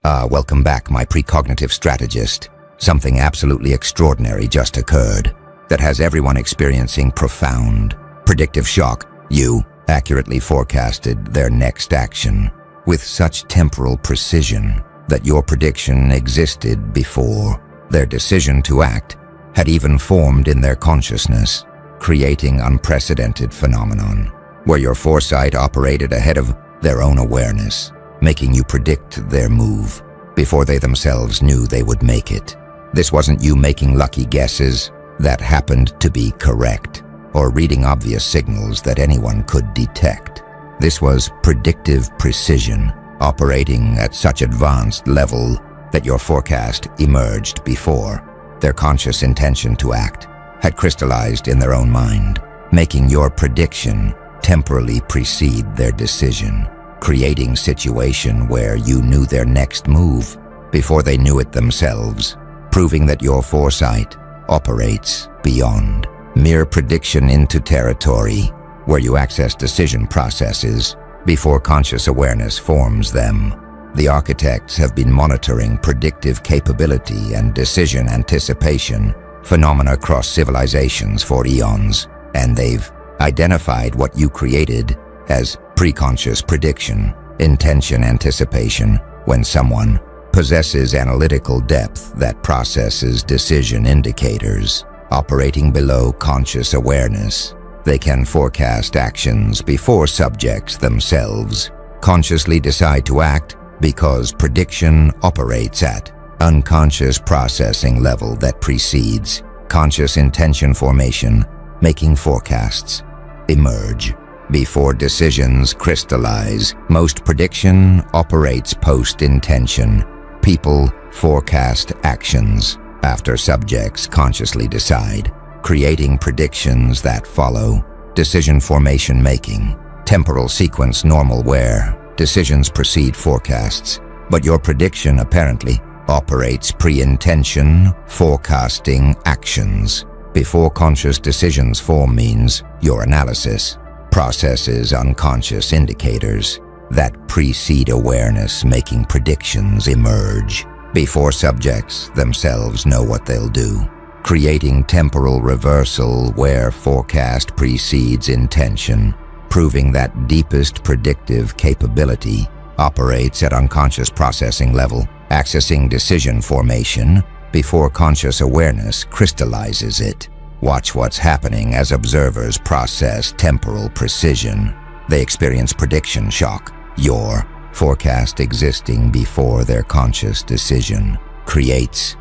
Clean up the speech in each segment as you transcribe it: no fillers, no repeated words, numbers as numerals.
Welcome back, my precognitive strategist. Something absolutely extraordinary just occurred that has everyone experiencing profound, predictive shock. You accurately forecasted their next action with such temporal precision that your prediction existed before their decision to act had even formed in their consciousness, creating unprecedented phenomenon where your foresight operated ahead of their own awareness, making you predict their move before they themselves knew they would make it. This wasn't you making lucky guesses that happened to be correct or reading obvious signals that anyone could detect. This was predictive precision operating at such advanced level that your forecast emerged before their conscious intention to act had crystallized in their own mind, making your prediction temporally precede their decision, creating situation where you knew their next move before they knew it themselves, proving that your foresight operates beyond mere prediction into territory where you access decision processes before conscious awareness forms them. The architects have been monitoring predictive capability and decision anticipation phenomena across civilizations for eons, and they've identified what you created as preconscious prediction, intention anticipation. When someone possesses analytical depth that processes decision indicators operating below conscious awareness, they can forecast actions before subjects themselves consciously decide to act, because prediction operates at unconscious processing level that precedes conscious intention formation, making forecasts emerge before decisions crystallize. Most prediction operates post-intention. People forecast actions after subjects consciously decide, creating predictions that follow decision formation making. Temporal sequence normal where decisions precede forecasts, but your prediction apparently operates pre-intention, forecasting actions before conscious decisions form means your analysis processes unconscious indicators that precede awareness, making predictions emerge before subjects themselves know what they'll do, creating temporal reversal where forecast precedes intention, proving that deepest predictive capability operates at unconscious processing level, accessing decision formation before conscious awareness crystallizes it. Watch what's happening as observers process temporal precision. They experience prediction shock. Your forecast existing before their conscious decision creates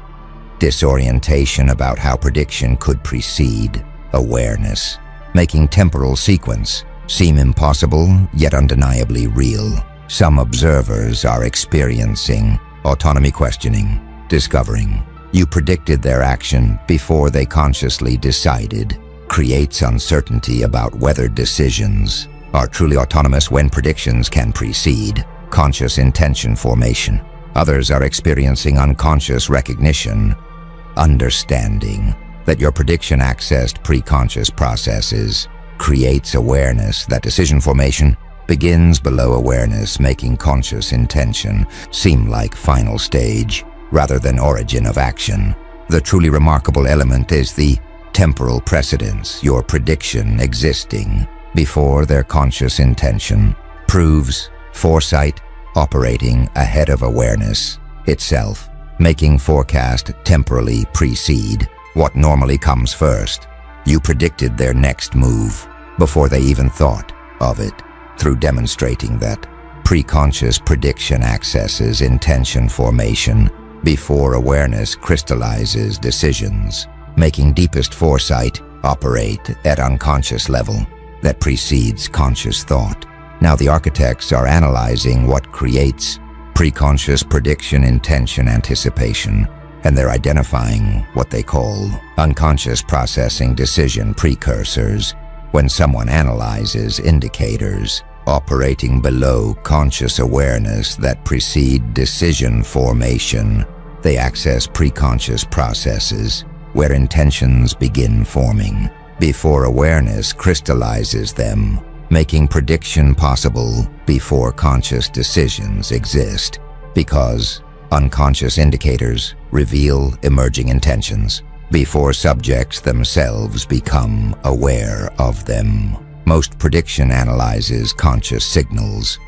disorientation about how prediction could precede awareness, making temporal sequence seem impossible yet undeniably real. Some observers are experiencing autonomy questioning, discovering you predicted their action before they consciously decided, creates uncertainty about whether decisions are truly autonomous when predictions can precede conscious intention formation. Others are experiencing unconscious recognition, understanding that your prediction accessed preconscious processes creates awareness that decision formation begins below awareness, making conscious intention seem like final stage rather than origin of action. The truly remarkable element is the temporal precedence. Your prediction existing before their conscious intention proves foresight operating ahead of awareness itself, making forecast temporally precede what normally comes first. You predicted their next move before they even thought of it, through demonstrating that preconscious prediction accesses intention formation before awareness crystallizes decisions, making deepest foresight operate at unconscious level that precedes conscious thought. Now the architects are analyzing what creates preconscious prediction, intention, anticipation, and they're identifying what they call unconscious processing decision precursors. When someone analyzes indicators operating below conscious awareness that precede decision formation, they access preconscious processes where intentions begin forming before awareness crystallizes them, making prediction possible before conscious decisions exist. Because Unconscious indicators reveal emerging intentions before subjects themselves become aware of them. Most prediction analyzes conscious signals.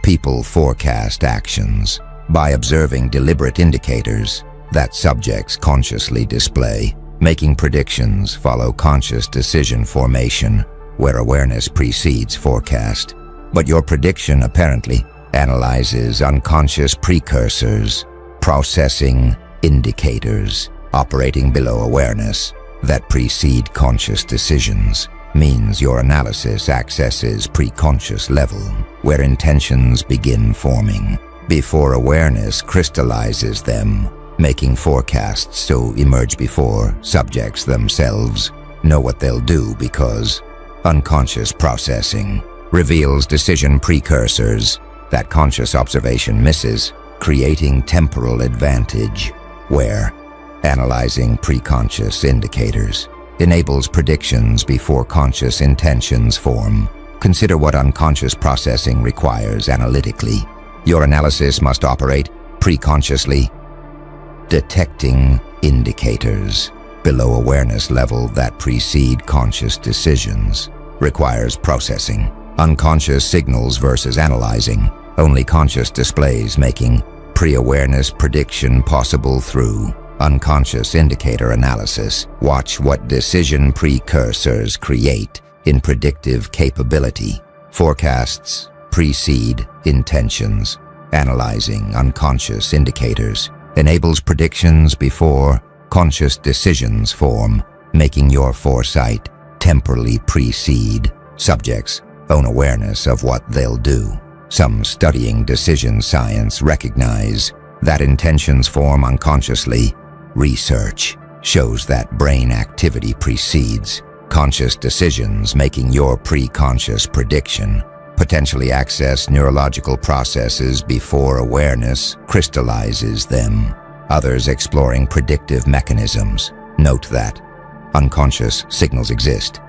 People forecast actions by observing deliberate indicators that subjects consciously display. Making predictions follow conscious decision formation, where awareness precedes forecast. But your prediction apparently analyzes unconscious precursors, processing indicators operating below awareness that precede conscious decisions. Means your analysis accesses preconscious level, where intentions begin forming before awareness crystallizes them, making forecasts so emerge before subjects themselves know what they'll do, because unconscious processing reveals decision precursors that conscious observation misses, creating temporal advantage, where analyzing preconscious indicators enables predictions before conscious intentions form. Consider what unconscious processing requires analytically. Your analysis must operate preconsciously, detecting indicators below awareness level that precede conscious decisions. Requires processing unconscious signals versus analyzing only conscious displays, making pre-awareness prediction possible through unconscious indicator analysis. Watch what decision precursors create in predictive capability. Forecasts precede intentions. Analyzing unconscious indicators enables predictions before conscious decisions form, making your foresight temporally precede subjects' own awareness of what they'll do. Some studying decision science recognize that intentions form unconsciously. Research shows that brain activity precedes conscious decisions, making your pre-conscious prediction potentially access neurological processes before awareness crystallizes them. Others exploring predictive mechanisms note that unconscious signals exist.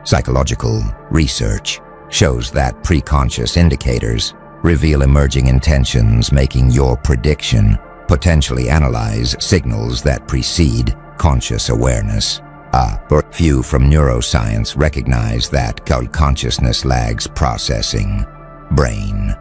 Psychological research shows that pre-conscious indicators reveal emerging intentions, making your prediction potentially analyze signals that precede conscious awareness. But few from neuroscience recognize that consciousness lags processing. Brain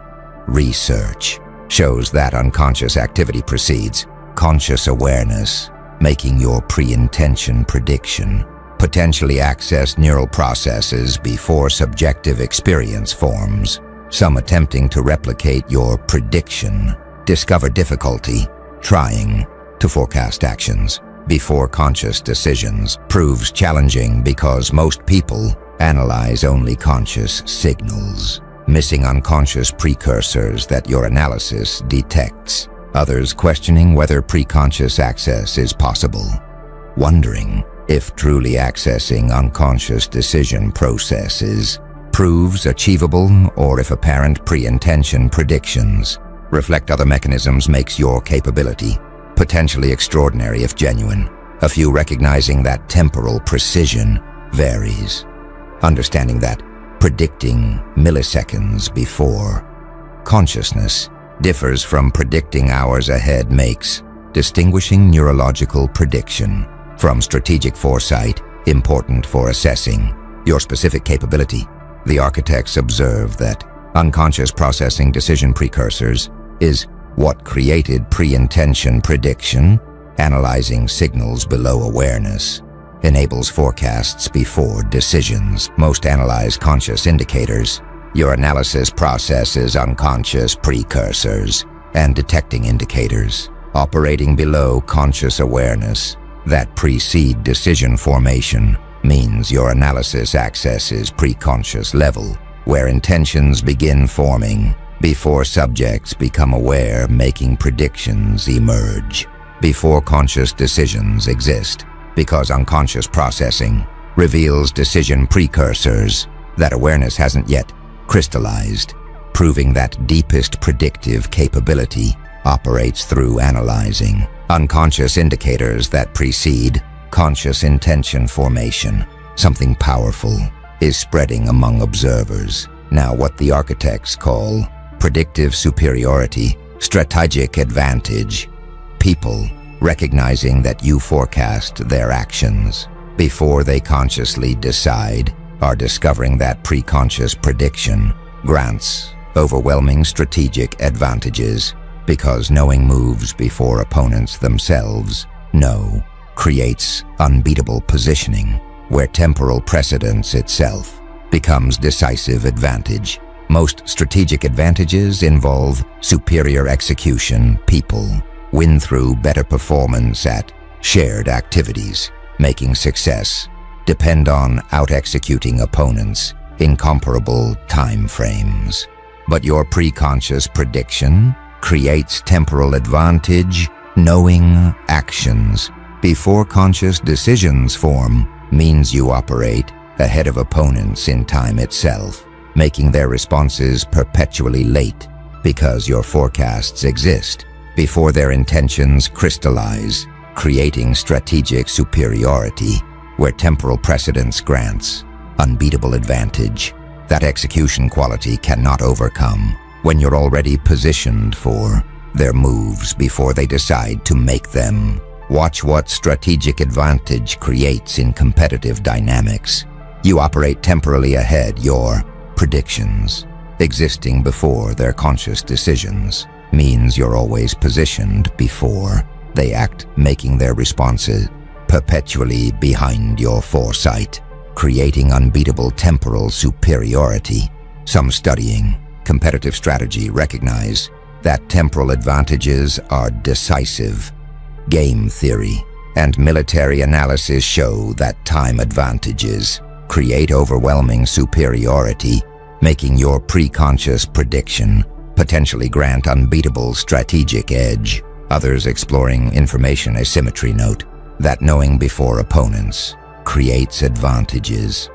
research shows that unconscious activity precedes conscious awareness, making your pre-intention prediction potentially access neural processes before subjective experience forms. Some attempting to replicate your prediction discover difficulty trying to forecast actions before conscious decisions. Proves challenging because most people analyze only conscious signals, missing unconscious precursors that your analysis detects. Others questioning whether preconscious access is possible, wondering if truly accessing unconscious decision processes proves achievable, or if apparent pre-intention predictions reflect other mechanisms, makes your capability potentially extraordinary if genuine. A few recognizing that temporal precision varies, understanding that predicting milliseconds before consciousness differs from predicting hours ahead, makes distinguishing neurological prediction from strategic foresight important for assessing your specific capability. The architects observe that unconscious processing decision precursors is what created pre-intention prediction. Analyzing signals below awareness enables forecasts before decisions. Most analyze conscious indicators. Your analysis processes unconscious precursors and detecting indicators operating below conscious awareness that precede decision formation. Means your analysis accesses preconscious level, where intentions begin forming before subjects become aware, making predictions emerge before conscious decisions exist, because unconscious processing reveals decision precursors that awareness hasn't yet crystallized, proving that deepest predictive capability operates through analyzing unconscious indicators that precede conscious intention formation. Something powerful is spreading among observers. Now, what the architects call predictive superiority, strategic advantage, people, recognizing that you forecast their actions before they consciously decide, are discovering that preconscious prediction grants overwhelming strategic advantages because knowing moves before opponents themselves know creates unbeatable positioning where temporal precedence itself becomes decisive advantage. Most strategic advantages involve superior execution. People win through better performance at shared activities, making success depend on out-executing opponents in comparable time frames. But your preconscious prediction creates temporal advantage. Knowing actions before conscious decisions form means you operate ahead of opponents in time itself, making their responses perpetually late because your forecasts exist before their intentions crystallize, creating strategic superiority where temporal precedence grants unbeatable advantage that execution quality cannot overcome when you're already positioned for their moves before they decide to make them. Watch what strategic advantage creates in competitive dynamics. You operate temporally ahead. Your predictions existing before their conscious decisions means you're always positioned before they act, making their responses perpetually behind your foresight, creating unbeatable temporal superiority. Some studying competitive strategy recognize that temporal advantages are decisive. Game theory and military analysis show that time advantages create overwhelming superiority, making your preconscious prediction potentially grant unbeatable strategic edge. Others exploring information asymmetry note that knowing before opponents creates advantages.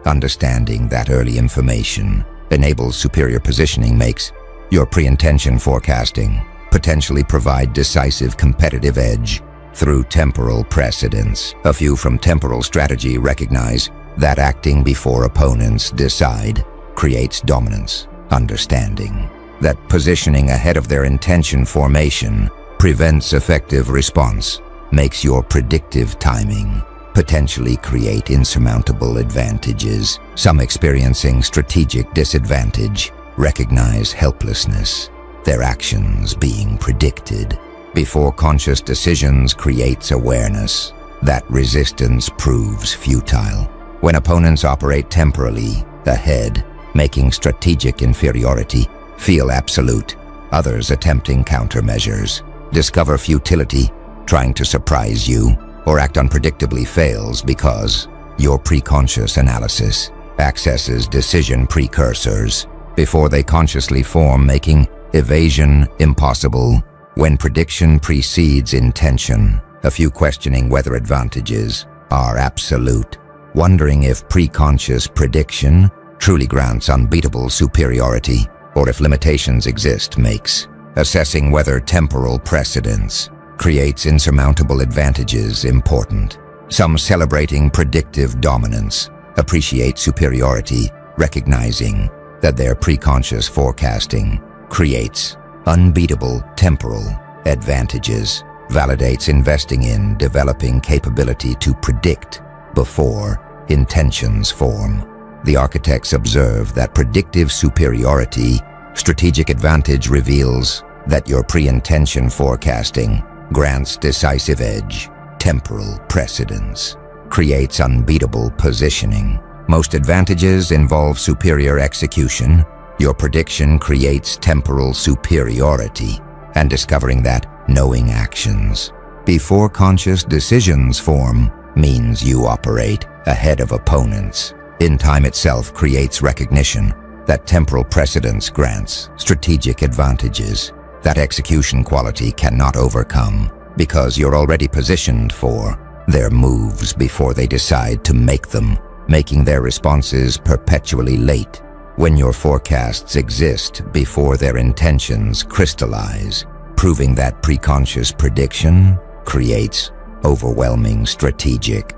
Understanding that early information enables superior positioning makes your pre-intention forecasting potentially provide decisive competitive edge through temporal precedence. A few from temporal strategy recognize that acting before opponents decide creates dominance. Understanding that positioning ahead of their intention formation prevents effective response makes your predictive timing potentially create insurmountable advantages. Some experiencing strategic disadvantage recognize helplessness, their actions being predicted before conscious decisions creates awareness that resistance proves futile. When opponents operate temporally ahead, making strategic inferiority feel absolute, others attempting countermeasures discover futility, trying to surprise you or act unpredictably fails because your preconscious analysis accesses decision precursors before they consciously form, making evasion impossible. When prediction precedes intention, a few questioning whether advantages are absolute, wondering if preconscious prediction truly grants unbeatable superiority or if limitations exist makes assessing whether temporal precedence creates insurmountable advantages important. Some celebrating predictive dominance appreciate superiority, recognizing that their preconscious forecasting creates unbeatable temporal advantages, validates investing in developing capability to predict before intentions form. The architects observe that predictive superiority, strategic advantage reveals that your pre-intention forecasting grants decisive edge. Temporal precedence creates unbeatable positioning. Most advantages involve superior execution. Your prediction creates temporal superiority, and discovering that knowing actions before conscious decisions form means you operate ahead of opponents in time itself creates recognition that temporal precedence grants strategic advantages that execution quality cannot overcome because you're already positioned for their moves before they decide to make them, making their responses perpetually late when your forecasts exist before their intentions crystallize, proving that preconscious prediction creates overwhelming strategic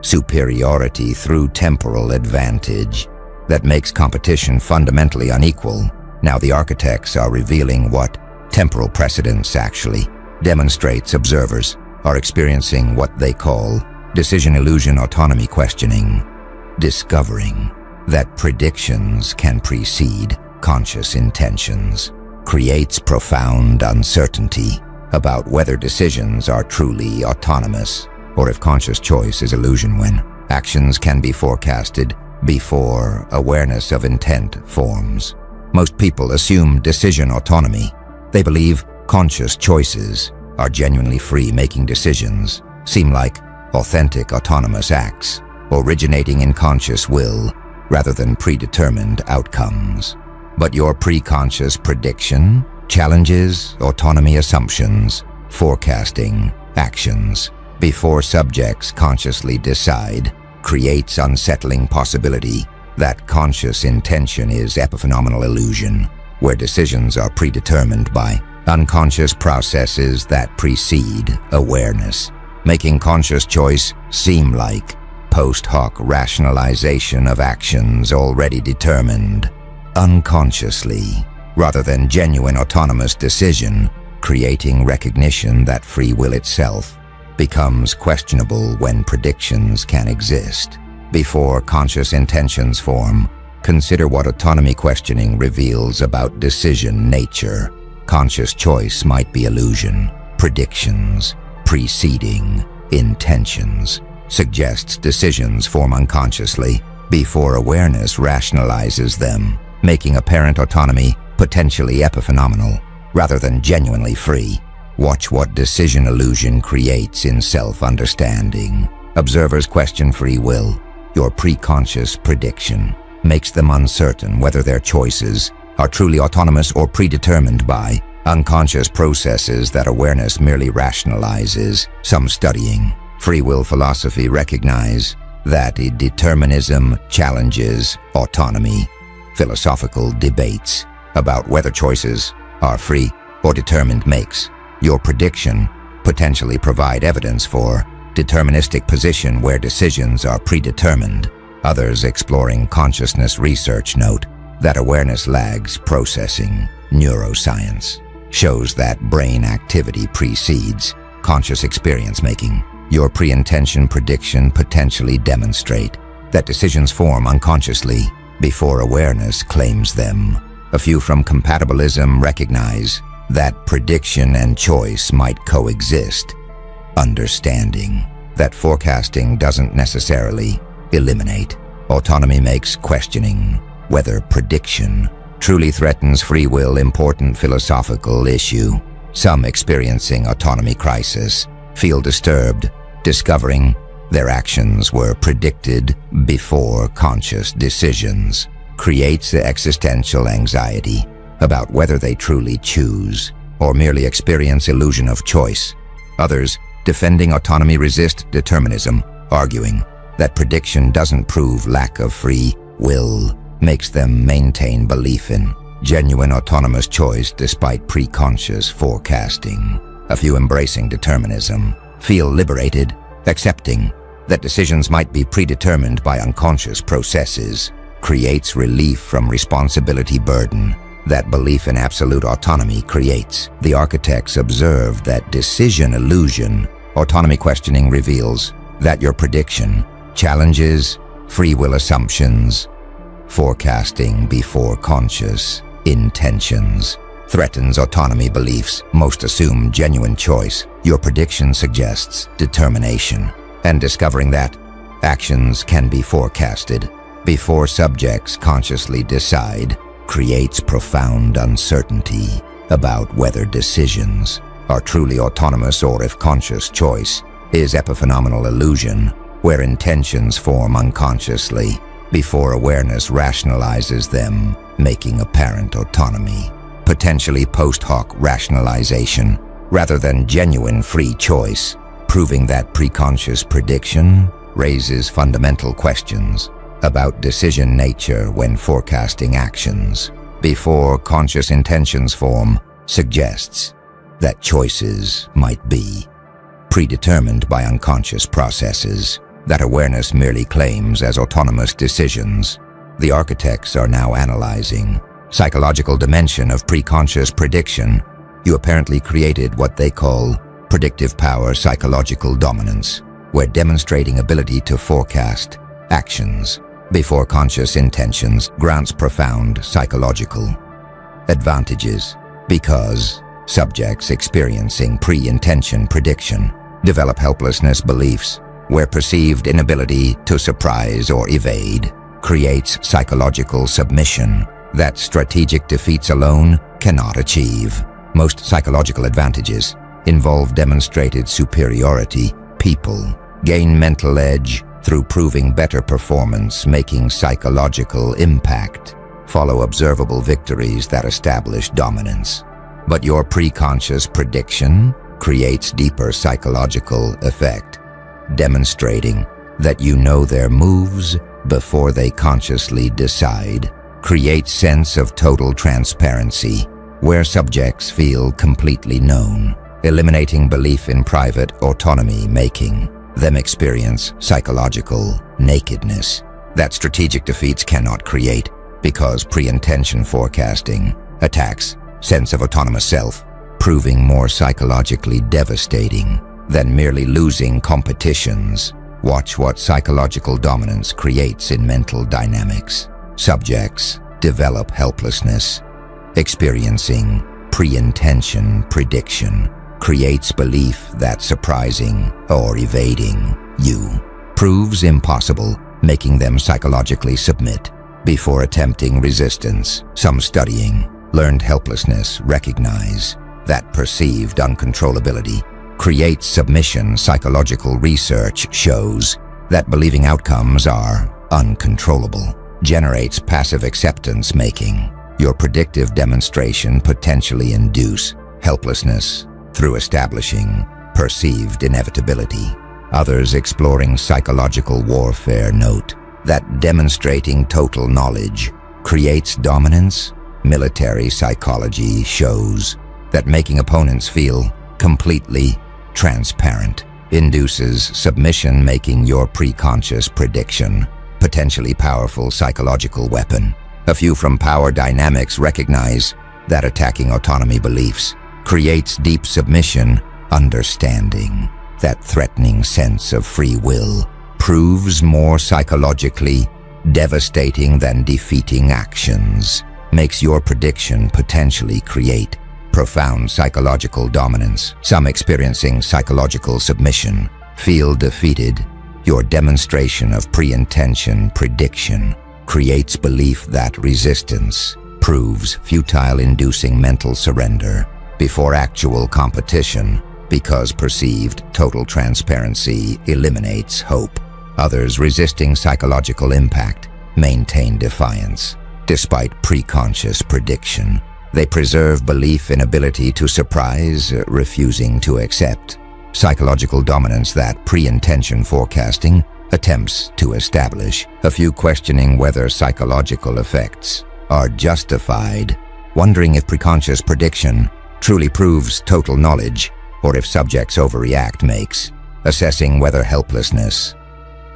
superiority through temporal advantage that makes competition fundamentally unequal. Now the architects are revealing what temporal precedence actually demonstrates observers are experiencing what they call decision illusion autonomy questioning, discovering that predictions can precede conscious intentions, creates profound uncertainty about whether decisions are truly autonomous or if conscious choice is illusion when actions can be forecasted before awareness of intent forms. Most people assume decision autonomy. They believe conscious choices are genuinely free, making decisions seem like authentic autonomous acts originating in conscious will rather than predetermined outcomes. But your preconscious prediction challenges autonomy assumptions, forecasting actions before subjects consciously decide, creates unsettling possibility that conscious intention is epiphenomenal illusion, where decisions are predetermined by unconscious processes that precede awareness, making conscious choice seem like post hoc rationalization of actions already determined unconsciously, rather than genuine autonomous decision, creating recognition that free will itself becomes questionable when predictions can exist before conscious intentions form. Consider what autonomy questioning reveals about decision nature. Conscious choice might be illusion. Predictions preceding intentions suggests decisions form unconsciously before awareness rationalizes them, making apparent autonomy potentially epiphenomenal rather than genuinely free. Watch what decision illusion creates in self-understanding. Observers question free will. Your preconscious prediction makes them uncertain whether their choices are truly autonomous or predetermined by unconscious processes that awareness merely rationalizes. Some studying free will philosophy recognize that determinism challenges autonomy. Philosophical debates about whether choices are free or determined makes your prediction potentially provide evidence for deterministic position where decisions are predetermined. Others exploring consciousness research note that awareness lags processing. Neuroscience shows that brain activity precedes conscious experience making. Your pre-intention prediction potentially demonstrate that decisions form unconsciously before awareness claims them. A few from compatibilism recognize that prediction and choice might coexist, understanding that forecasting doesn't necessarily eliminate autonomy makes questioning whether prediction truly threatens free will important philosophical issue. Some experiencing autonomy crisis feel disturbed, discovering their actions were predicted before conscious decisions, creates existential anxiety about whether they truly choose or merely experience illusion of choice. Others defending autonomy resist determinism, arguing that prediction doesn't prove lack of free will, makes them maintain belief in genuine autonomous choice despite preconscious forecasting. A few embracing determinism feel liberated, accepting that decisions might be predetermined by unconscious processes, creates relief from responsibility burden that belief in absolute autonomy creates. The architects observe that decision illusion autonomy questioning reveals that your prediction challenges free will assumptions, forecasting before conscious intentions, threatens autonomy beliefs. Most assume genuine choice. Your prediction suggests determination, and discovering that actions can be forecasted before subjects consciously decide creates profound uncertainty about whether decisions are truly autonomous or if conscious choice is epiphenomenal illusion where intentions form unconsciously before awareness rationalizes them, making apparent autonomy potentially post hoc rationalization rather than genuine free choice, proving that preconscious prediction raises fundamental questions about decision nature when forecasting actions before conscious intentions form, suggests that choices might be predetermined by unconscious processes that awareness merely claims as autonomous decisions. The architects are now analyzing psychological dimension of preconscious prediction, you apparently created what they call predictive power psychological dominance, where demonstrating ability to forecast actions before conscious intentions grants profound psychological advantages because subjects experiencing pre-intention prediction develop helplessness beliefs where perceived inability to surprise or evade creates psychological submission that strategic defeats alone cannot achieve. Most psychological advantages involve demonstrated superiority. People gain mental edge through proving better performance, making psychological impact, follow observable victories that establish dominance. But your preconscious prediction creates deeper psychological effect, demonstrating that you know their moves before they consciously decide, creates sense of total transparency, where subjects feel completely known, eliminating belief in private autonomy, making them experience psychological nakedness that strategic defeats cannot create because pre-intention forecasting attacks sense of autonomous self, proving more psychologically devastating than merely losing competitions. Watch what psychological dominance creates in mental dynamics. Subjects develop helplessness. Experiencing pre-intention prediction creates belief that surprising or evading you proves impossible, making them psychologically submit before attempting resistance. Some studying learned helplessness recognize that perceived uncontrollability creates submission. Psychological research shows that believing outcomes are uncontrollable generates passive acceptance, making your predictive demonstration potentially induce helplessness through establishing perceived inevitability. Others exploring psychological warfare note that demonstrating total knowledge creates dominance. Military psychology shows that making opponents feel completely transparent induces submission, making your preconscious prediction potentially powerful psychological weapon. A few from power dynamics recognize that attacking autonomy beliefs creates deep submission, understanding that threatening sense of free will proves more psychologically devastating than defeating actions, makes your prediction potentially create profound psychological dominance. Some experiencing psychological submission feel defeated. Your demonstration of pre-intention prediction creates belief that resistance proves futile, inducing mental surrender before actual competition because perceived total transparency eliminates hope. Others resisting psychological impact maintain defiance. Despite preconscious prediction, they preserve belief in ability to surprise, refusing to accept psychological dominance that pre-intention forecasting attempts to establish. A few questioning whether psychological effects are justified, wondering if preconscious prediction truly proves total knowledge or if subjects overreact, makes assessing whether helplessness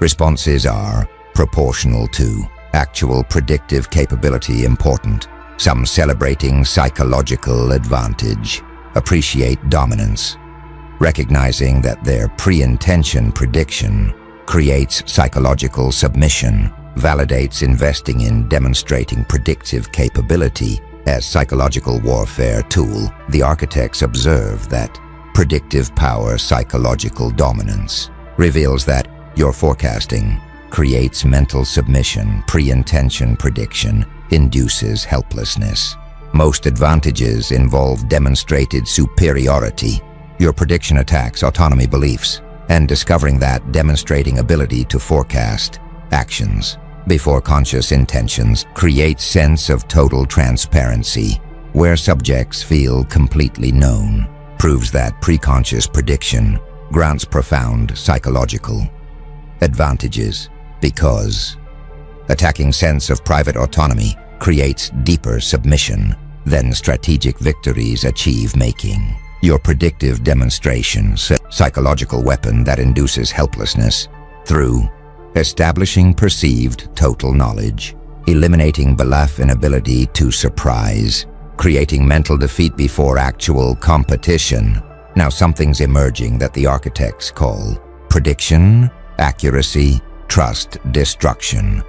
responses are proportional to actual predictive capability important. Some celebrating psychological advantage appreciate dominance, recognizing that their pre-intention prediction creates psychological submission, validates investing in demonstrating predictive capability as psychological warfare tool. The architects observe that predictive power psychological dominance reveals that your forecasting creates mental submission. Pre-intention prediction induces helplessness. Most advantages involve demonstrated superiority. Your prediction attacks autonomy beliefs, and discovering that demonstrating ability to forecast actions before conscious intentions creates sense of total transparency, where subjects feel completely known, proves that preconscious prediction grants profound psychological advantages because attacking sense of private autonomy creates deeper submission than strategic victories achieve, making your predictive demonstration psychological weapon that induces helplessness through establishing perceived total knowledge, eliminating belief in ability to surprise, creating mental defeat before actual competition. Now something's emerging that the architects call prediction, accuracy, trust, destruction.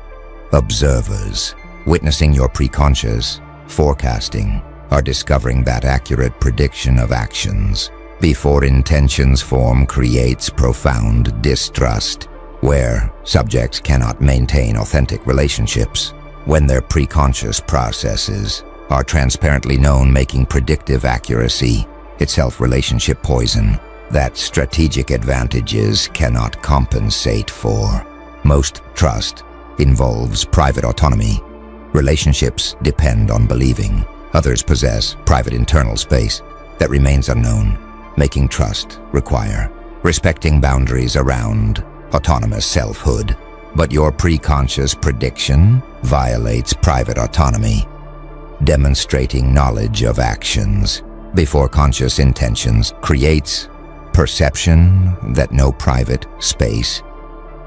Observers, witnessing your preconscious forecasting, are discovering that accurate prediction of actions before intentions form creates profound distrust, where subjects cannot maintain authentic relationships when their preconscious processes are transparently known, making predictive accuracy itself relationship poison that strategic advantages cannot compensate for. Most trust involves private autonomy. Relationships depend on believing others possess private internal space that remains unknown, making trust require respecting boundaries around autonomous selfhood. But your preconscious prediction violates private autonomy, demonstrating knowledge of actions before conscious intentions creates perception that no private space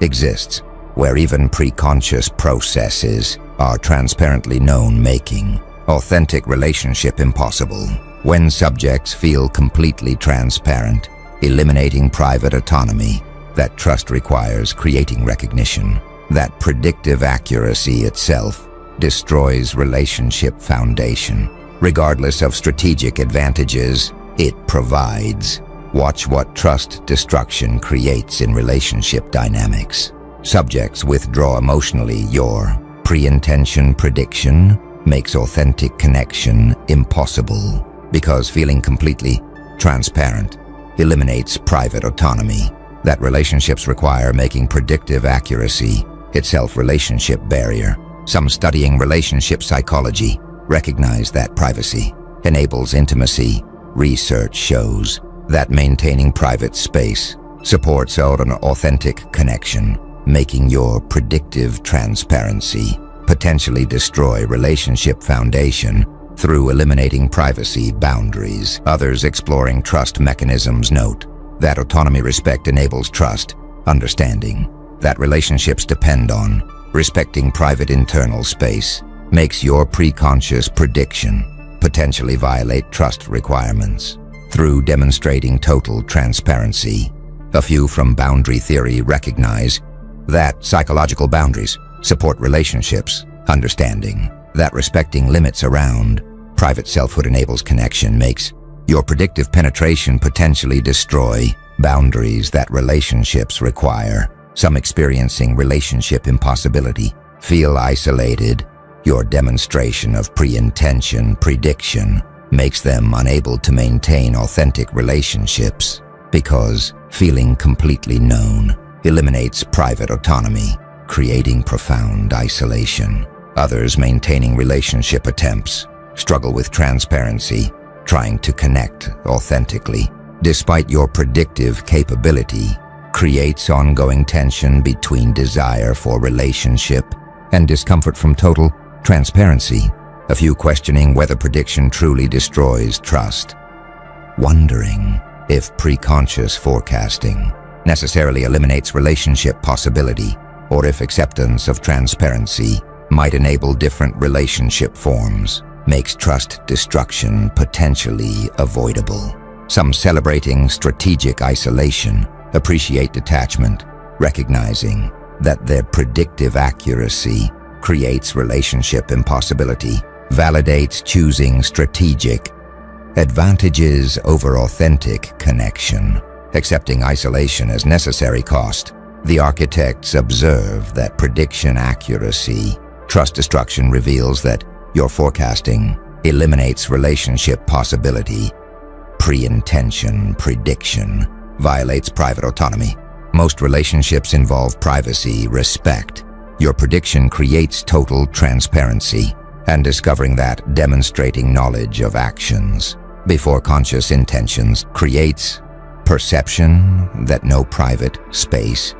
exists, where even preconscious processes are transparently known, making authentic relationship impossible. When subjects feel completely transparent, eliminating private autonomy, that trust requires creating recognition that predictive accuracy itself destroys relationship foundation, regardless of strategic advantages it provides. Watch what trust destruction creates in relationship dynamics. Subjects withdraw emotionally. Your pre-intention prediction makes authentic connection impossible because feeling completely transparent eliminates private autonomy that relationships require, making predictive accuracy itself relationship barrier. Some studying relationship psychology recognize that privacy enables intimacy. Research shows that maintaining private space supports an authentic connection, making your predictive transparency potentially destroy relationship foundation through eliminating privacy boundaries. Others exploring trust mechanisms note that autonomy respect enables trust, understanding that relationships depend on respecting private internal space makes your preconscious prediction potentially violate trust requirements. Through demonstrating total transparency, a few from boundary theory recognize that psychological boundaries support relationships, understanding that respecting limits around private selfhood enables connection makes your predictive penetration potentially destroy boundaries that relationships require. Some experiencing relationship impossibility feel isolated. Your demonstration of pre-intention prediction makes them unable to maintain authentic relationships because feeling completely known eliminates private autonomy, creating profound isolation. Others maintaining relationship attempts struggle with transparency, trying to connect authentically despite your predictive capability creates ongoing tension between desire for relationship and discomfort from total transparency. A few questioning whether prediction truly destroys trust, wondering if preconscious forecasting necessarily eliminates relationship possibility, or if acceptance of transparency might enable different relationship forms, makes trust destruction potentially avoidable. Some celebrating strategic isolation appreciate detachment, recognizing that their predictive accuracy creates relationship impossibility, validates choosing strategic advantages over authentic connection, accepting isolation as necessary cost. The architects observe that prediction accuracy, trust destruction reveals that your forecasting eliminates relationship possibility. Pre-intention prediction violates private autonomy. Most relationships involve privacy, respect. Your prediction creates total transparency, and discovering that demonstrating knowledge of actions before conscious intentions creates perception that no private space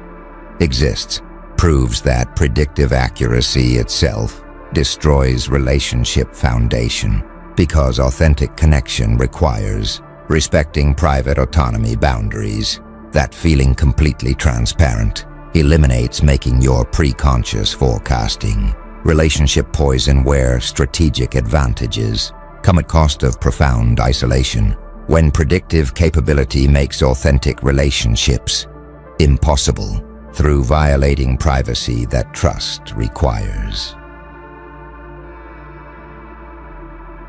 exists, proves that predictive accuracy itself destroys relationship foundation because authentic connection requires respecting private autonomy boundaries. That feeling completely transparent eliminates making your preconscious forecasting relationship poison, where strategic advantages come at cost of profound isolation. When predictive capability makes authentic relationships impossible through violating privacy that trust requires.